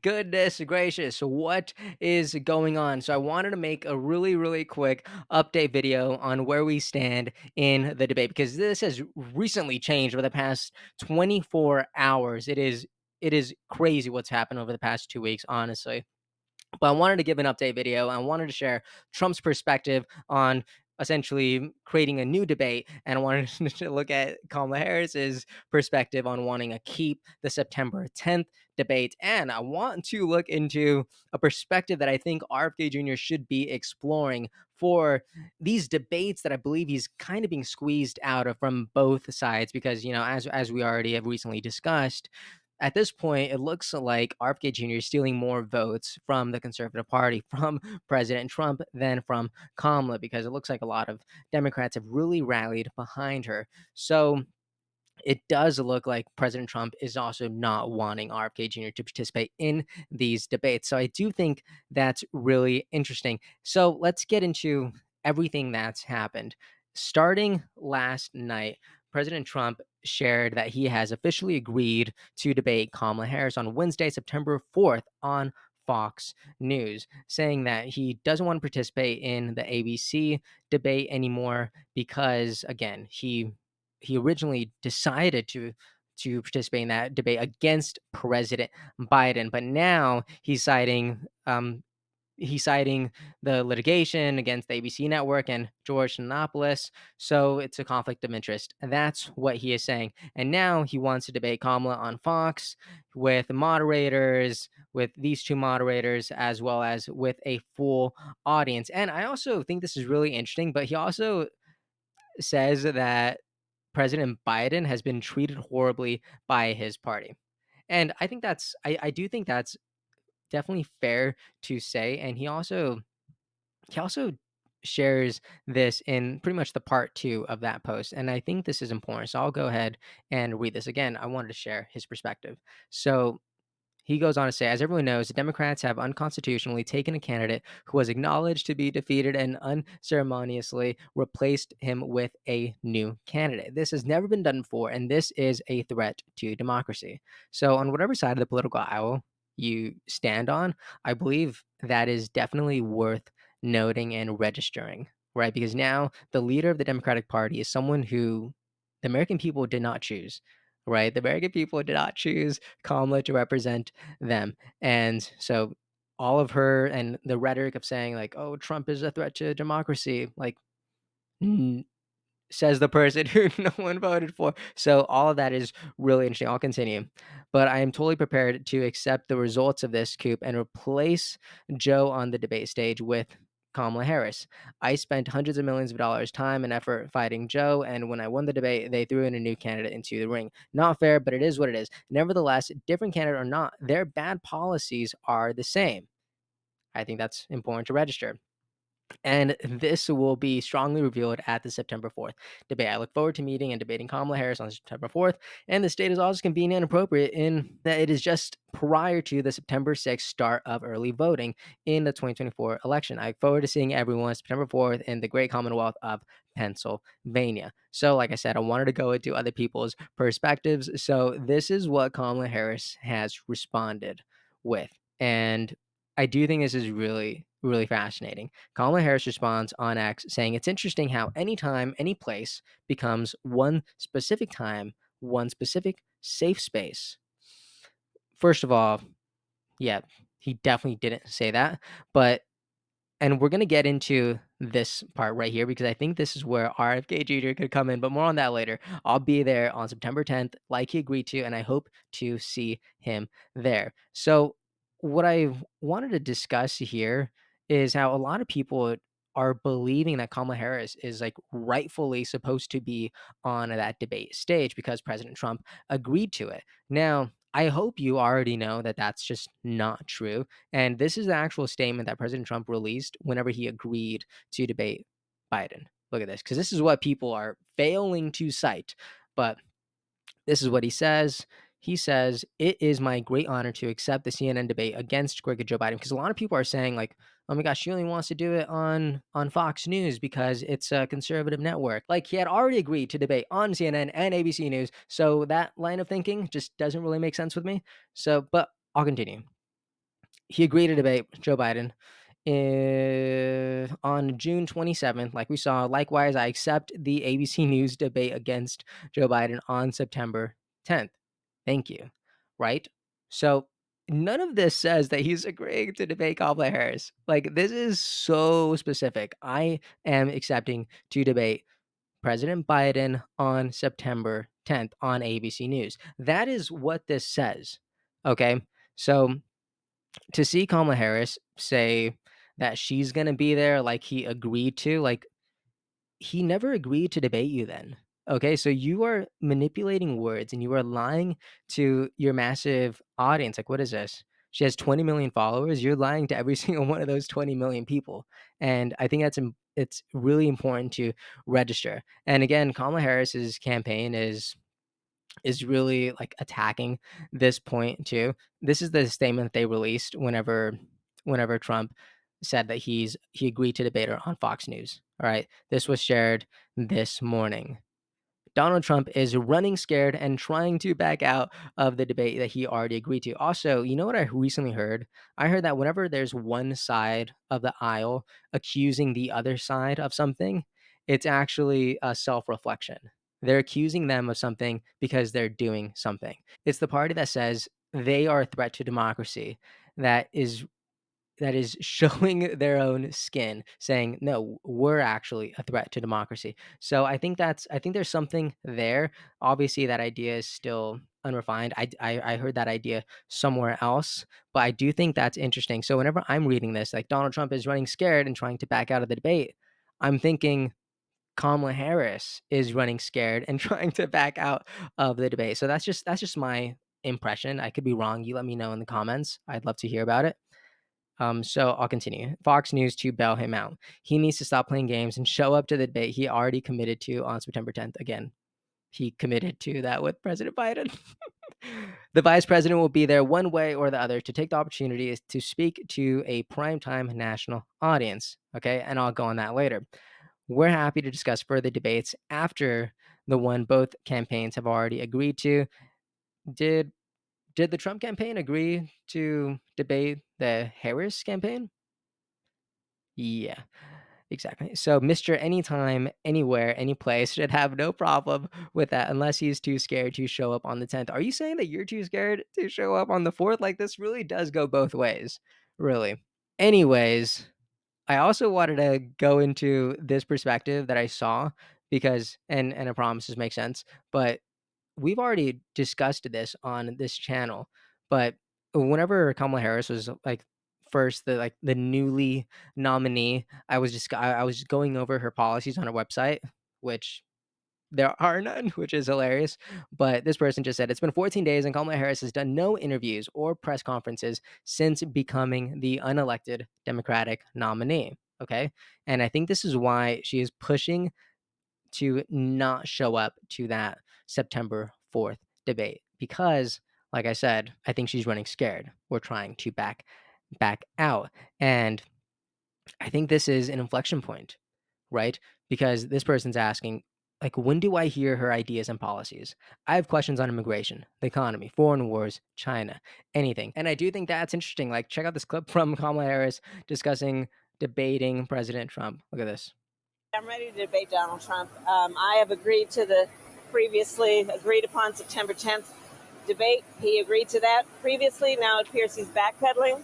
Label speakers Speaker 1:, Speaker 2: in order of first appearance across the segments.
Speaker 1: Goodness gracious, what is going on? So I wanted to make a really quick update video on where we stand in the debate because this has recently changed over the past 24 hours. It is crazy what's happened over the past 2 weeks, honestly. But I wanted to give an update video. I wanted to share Trump's perspective on essentially creating a new debate, and I wanted to look at Kamala Harris's perspective on wanting to keep the September 10th debate. And I want to look into a perspective that I think RFK Jr. should be exploring for these debates that I believe he's kind of being squeezed out of from both sides because, as we already have recently discussed, at this point, it looks like RFK Jr. is stealing more votes from the Conservative Party, from President Trump, than from Kamala, because it looks like a lot of Democrats have really rallied behind her. So it does look like President Trump is also not wanting RFK Jr. to participate in these debates. So I do think that's really interesting. So let's get into everything that's happened. Starting last night, President Trump shared that he has officially agreed to debate Kamala Harris on Wednesday, September 4th on Fox News, saying that he doesn't want to participate in the ABC debate anymore because, again, he originally decided to participate in that debate against President Biden, but now he's citing the litigation against the ABC network and George Stephanopoulos, so it's a conflict of interest. And that's what he is saying. And now he wants to debate Kamala on Fox with these two moderators, as well as with a full audience. And I also think this is really interesting, but he also says that President Biden has been treated horribly by his party. And I do think that's definitely fair to say. And he also shares this in pretty much the part two of that post. And I think this is important. So I'll go ahead and read this again. I wanted to share his perspective. So he goes on to say, as everyone knows, the Democrats have unconstitutionally taken a candidate who was acknowledged to be defeated and unceremoniously replaced him with a new candidate. This has never been done before, and this is a threat to democracy. So, on whatever side of the political aisle you stand on, I believe that is definitely worth noting and registering, right? Because now the leader of the Democratic Party is someone who the American people did not choose, right? The American people did not choose Kamala to represent them. And so all of her and the rhetoric of saying like, "Oh, Trump is a threat to democracy," like says the person who no one voted for. So all of that is really interesting. I'll continue. But I am totally prepared to accept the results of this coup and replace Joe on the debate stage with Kamala Harris. I spent hundreds of millions of dollars, time, and effort fighting Joe, and when I won the debate, they threw in a new candidate into the ring. Not fair, but it is what it is. Nevertheless, different candidate or not, their bad policies are the same. I think that's important to register. And this will be strongly revealed at the September 4th debate. I look forward to meeting and debating Kamala Harris on September 4th. And this date is also convenient and appropriate in that it is just prior to the September 6th start of early voting in the 2024 election. I look forward to seeing everyone September 4th in the great Commonwealth of Pennsylvania. So, like I said, I wanted to go into other people's perspectives. So, this is what Kamala Harris has responded with. And I do think this is really fascinating. Kamala Harris responds on X saying, "It's interesting how anytime, any place becomes one specific time, one specific safe space." First of all, yeah, he definitely didn't say that. But and we're gonna get into this part right here because I think this is where RFK Jr. could come in, but more on that later. I'll be there on September 10th, like he agreed to, and I hope to see him there. So, what I wanted to discuss here is how a lot of people are believing that Kamala Harris is like rightfully supposed to be on that debate stage because President Trump agreed to it. Now, I hope you already know that that's just not true. And this is the actual statement that President Trump released whenever he agreed to debate Biden. Look at this, because this is what people are failing to cite. But this is what he says. He says, "It is my great honor to accept the CNN debate against crooked Joe Biden." Because a lot of people are saying, like, "Oh my gosh, she only wants to do it on Fox News because it's a conservative network." Like, he had already agreed to debate on CNN and ABC News. So that line of thinking just doesn't really make sense with me. So, but I'll continue. he agreed to debate Joe Biden on June 27th, like we saw. Likewise, I accept the ABC News debate against Joe Biden on September 10th. Thank you. Right? So none of this says that he's agreeing to debate Kamala Harris. Like, this is so specific. I am accepting to debate President Biden on September 10th on ABC News. That is what this says. Okay. So to see Kamala Harris say that she's gonna be there like he agreed to, like, he never agreed to debate you then. Okay, so you are manipulating words and you are lying to your massive audience. Like, what is this? She has 20 million followers. You're lying to every single one of those 20 million people. And I think it's really important to register. And again, Kamala Harris's campaign is really like attacking this point too. This is the statement they released whenever Trump said that he agreed to debate her on Fox News. All right. This was shared this morning. Donald Trump is running scared and trying to back out of the debate that he already agreed to. Also, you know what I recently heard? I heard that whenever there's one side of the aisle accusing the other side of something, it's actually a self reflection. They're accusing them of something because they're doing something. It's the party that says they are a threat to democracy that is showing their own skin, saying, "No, we're actually a threat to democracy." So I think there's something there. Obviously, that idea is still unrefined. I heard that idea somewhere else, but I do think that's interesting. So whenever I'm reading this, like Donald Trump is running scared and trying to back out of the debate, I'm thinking Kamala Harris is running scared and trying to back out of the debate. So that's just my impression. I could be wrong. You let me know in the comments. I'd love to hear about it. So I'll continue. Fox News to bail him out. He needs to stop playing games and show up to the debate he already committed to on September 10th. Again, he committed to that with President Biden. The vice president will be there one way or the other to take the opportunity to speak to a primetime national audience. Okay, and I'll go on that later. We're happy to discuss further debates after the one both campaigns have already agreed to. Did did the Trump campaign agree to debate the Harris campaign? Yeah, exactly. So Mr. Anytime, Anywhere, Anyplace should have no problem with that unless he's too scared to show up on the 10th. Are you saying that you're too scared to show up on the 4th? Like, this really does go both ways. Really. Anyways, I also wanted to go into this perspective that I saw because and I promise this makes sense, but we've already discussed this on this channel, but whenever Kamala Harris was like first the newly nominee, I was going over her policies on her website, which there are none, which is hilarious. But this person just said it's been 14 days and Kamala Harris has done no interviews or press conferences since becoming the unelected Democratic nominee. Okay. And I think this is why she is pushing to not show up to that September 4th debate because like I said, I think she's running scared. We're trying to back out. And I think this is an inflection point, right? Because this person's asking, like, when do I hear her ideas and policies? I have questions on immigration, the economy, foreign wars, China, anything. And I do think that's interesting. Like, check out this clip from Kamala Harris discussing debating President Trump. Look at this.
Speaker 2: I'm ready to debate Donald Trump. I have agreed to the previously agreed upon September 10th debate. He agreed to that previously. Now it appears he's backpedaling.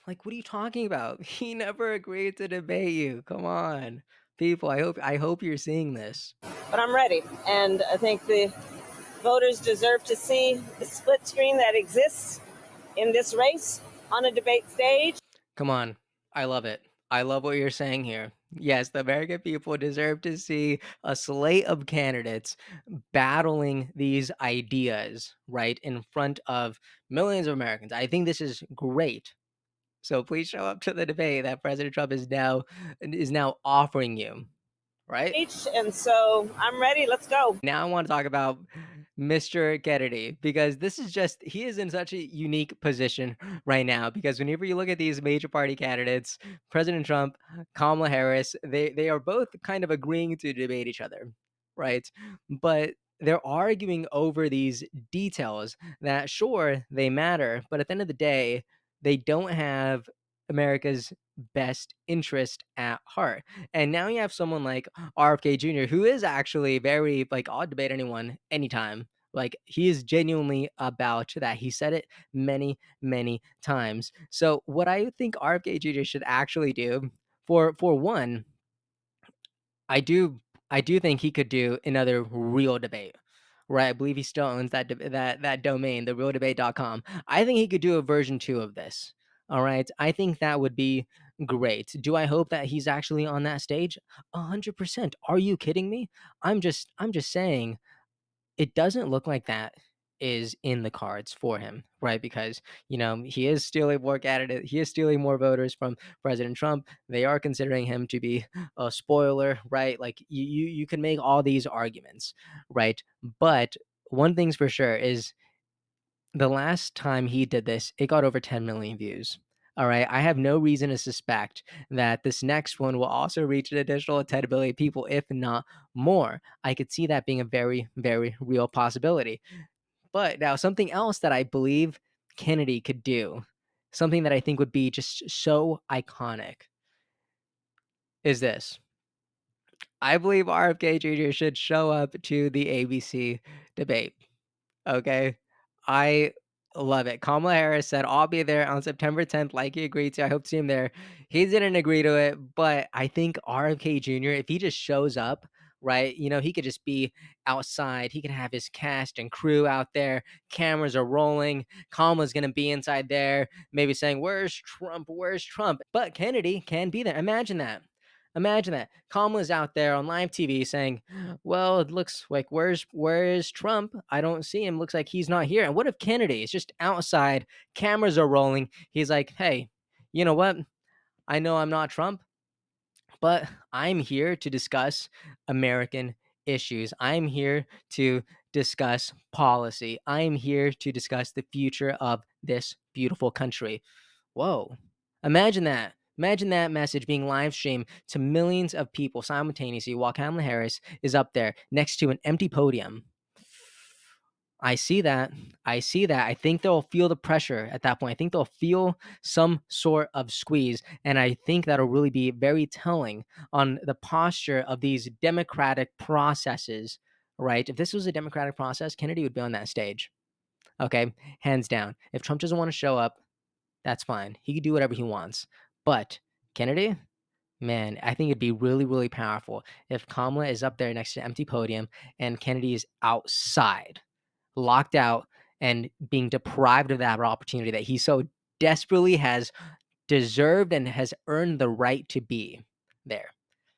Speaker 1: Like, what are you talking about? He never agreed to debate you. Come on. People, I hope you're seeing this.
Speaker 2: But I'm ready. And I think the voters deserve to see the split screen that exists in this race on a debate stage.
Speaker 1: Come on. I love it. I love what you're saying here. Yes, the American people deserve to see a slate of candidates battling these ideas right in front of millions of Americans. I think this is great. So please show up to the debate that President Trump is now offering you, right?
Speaker 2: And so I'm ready. Let's go.
Speaker 1: Now I want to talk about Mr. Kennedy because he is in such a unique position right now because whenever you look at these major party candidates, President Trump, Kamala Harris, they are both kind of agreeing to debate each other, right? But they're arguing over these details that sure they matter, but at the end of the day, they don't have America's best interest at heart. And now you have someone like RFK Jr., who is actually very like, I'll debate anyone anytime. Like, he is genuinely about that. He said it many, many times. So what I think RFK Jr. should actually do, for one, I do I do think he could do another real debate, right? I believe he still owns that domain, therealdebate.com. I think he could do a version 2 of this. All right. I think that would be great. Do I hope that he's actually on that stage? 100%. Are you kidding me? I'm just saying it doesn't look like that is in the cards for him, right? Because, he is stealing more candidate, he is stealing more voters from President Trump. They are considering him to be a spoiler, right? Like, you can make all these arguments, right? But one thing's for sure is the last time he did this, it got over 10 million views. All right. I have no reason to suspect that this next one will also reach an additional 10 million people, if not more. I could see that being a very, very real possibility. But now, something else that I believe Kennedy could do, something that I think would be just so iconic, is this. I believe RFK Jr. should show up to the ABC debate. Okay. I love it. Kamala Harris said, I'll be there on September 10th, like he agreed to. I hope to see him there. He didn't agree to it, but I think RFK Jr., if he just shows up, right, he could just be outside. He could have his cast and crew out there. Cameras are rolling. Kamala's going to be inside there, maybe saying, Where's Trump? Where's Trump? But Kennedy can be there. Imagine that. Imagine that. Kamala's out there on live TV saying, "Well, it looks like where's Trump? I don't see him. Looks like he's not here." And what if Kennedy is just outside, cameras are rolling. He's like, "Hey, you know what? I know I'm not Trump, but I'm here to discuss American issues. I'm here to discuss policy. I'm here to discuss the future of this beautiful country." Whoa. Imagine that. Imagine that message being live streamed to millions of people simultaneously while Kamala Harris is up there next to an empty podium. I see that. I see that. I think they'll feel the pressure at that point. I think they'll feel some sort of squeeze. And I think that'll really be very telling on the posture of these democratic processes, right? If this was a democratic process, Kennedy would be on that stage. Okay. Hands down. If Trump doesn't want to show up, that's fine. He can do whatever he wants. But Kennedy, man, I think it'd be really, really powerful if Kamala is up there next to an empty podium and Kennedy is outside, locked out, and being deprived of that opportunity that he so desperately has deserved and has earned the right to be there.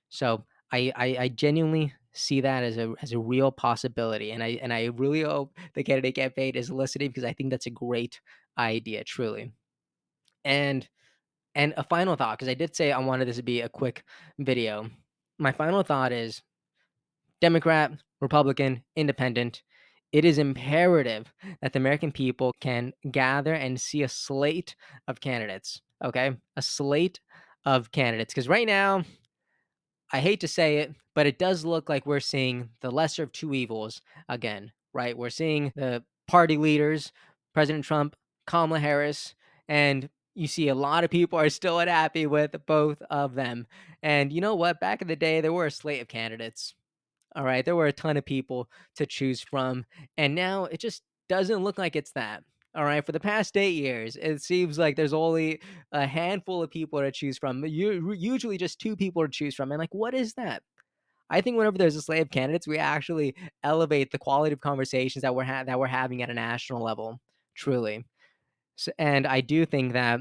Speaker 1: So I genuinely see that as a real possibility, and I really hope the candidate campaign is listening because I think that's a great idea, truly. And and a final thought, because I did say I wanted this to be a quick video. My final thought is Democrat, Republican, Independent. It is imperative that the American people can gather and see a slate of candidates. Okay. A slate of candidates. Because right now, I hate to say it, but it does look like we're seeing the lesser of two evils again, right? We're seeing the party leaders, President Trump, Kamala Harris, and you see a lot of people are still unhappy with both of them. And you know what? Back in the day, there were a slate of candidates. All right. There were a ton of people to choose from. And now it just doesn't look like it's that. All right. For the past 8 years, it seems like there's only a handful of people to choose from. Usually just two people to choose from. And like, what is that? I think whenever there's a slate of candidates, we actually elevate the quality of conversations that we're having at a national level. Truly. And I do think that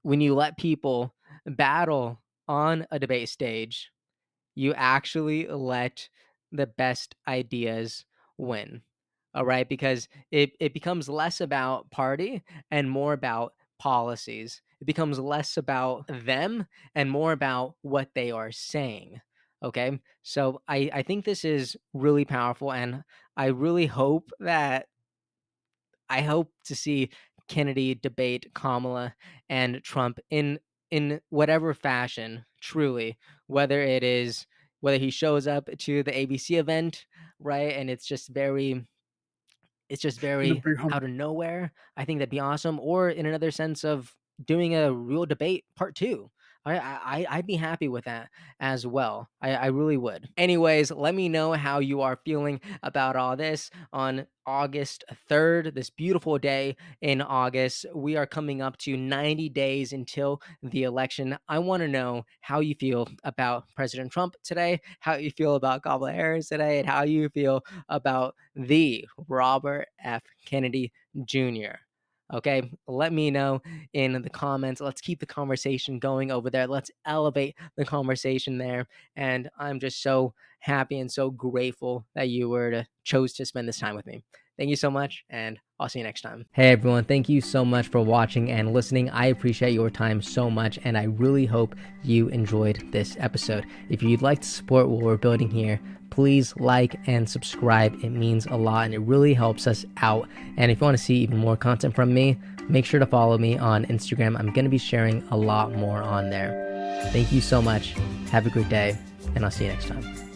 Speaker 1: when you let people battle on a debate stage, you actually let the best ideas win. All right. Because it becomes less about party and more about policies. It becomes less about them and more about what they are saying. Okay. So I think this is really powerful. And I really hope that I hope to see Kennedy debate Kamala and Trump in whatever fashion, truly, whether he shows up to the ABC event, right? And it's just very it's just
Speaker 3: To
Speaker 1: very
Speaker 3: bring home.
Speaker 1: out of nowhere. I think that'd be awesome. Or in another sense of doing a real debate part two. I'd be happy with that as well. I really would. Anyways, let me know how you are feeling about all this on August 3rd, this beautiful day in August. We are coming up to 90 days until the election. I want to know how you feel about President Trump today, how you feel about Kamala Harris today, and how you feel about the Robert F. Kennedy Jr. Okay, let me know in the comments. Let's keep the conversation going over there. Let's elevate the conversation there. And I'm just so happy and so grateful that you chose to spend this time with me. Thank you so much, and I'll see you next time. Hey everyone, thank you so much for watching and listening. I appreciate your time so much, and I really hope you enjoyed this episode. If you'd like to support what we're building here, please like and subscribe. It means a lot and it really helps us out. And if you want to see even more content from me, make sure to follow me on Instagram. I'm going to be sharing a lot more on there. Thank you so much. Have a great day, and I'll see you next time.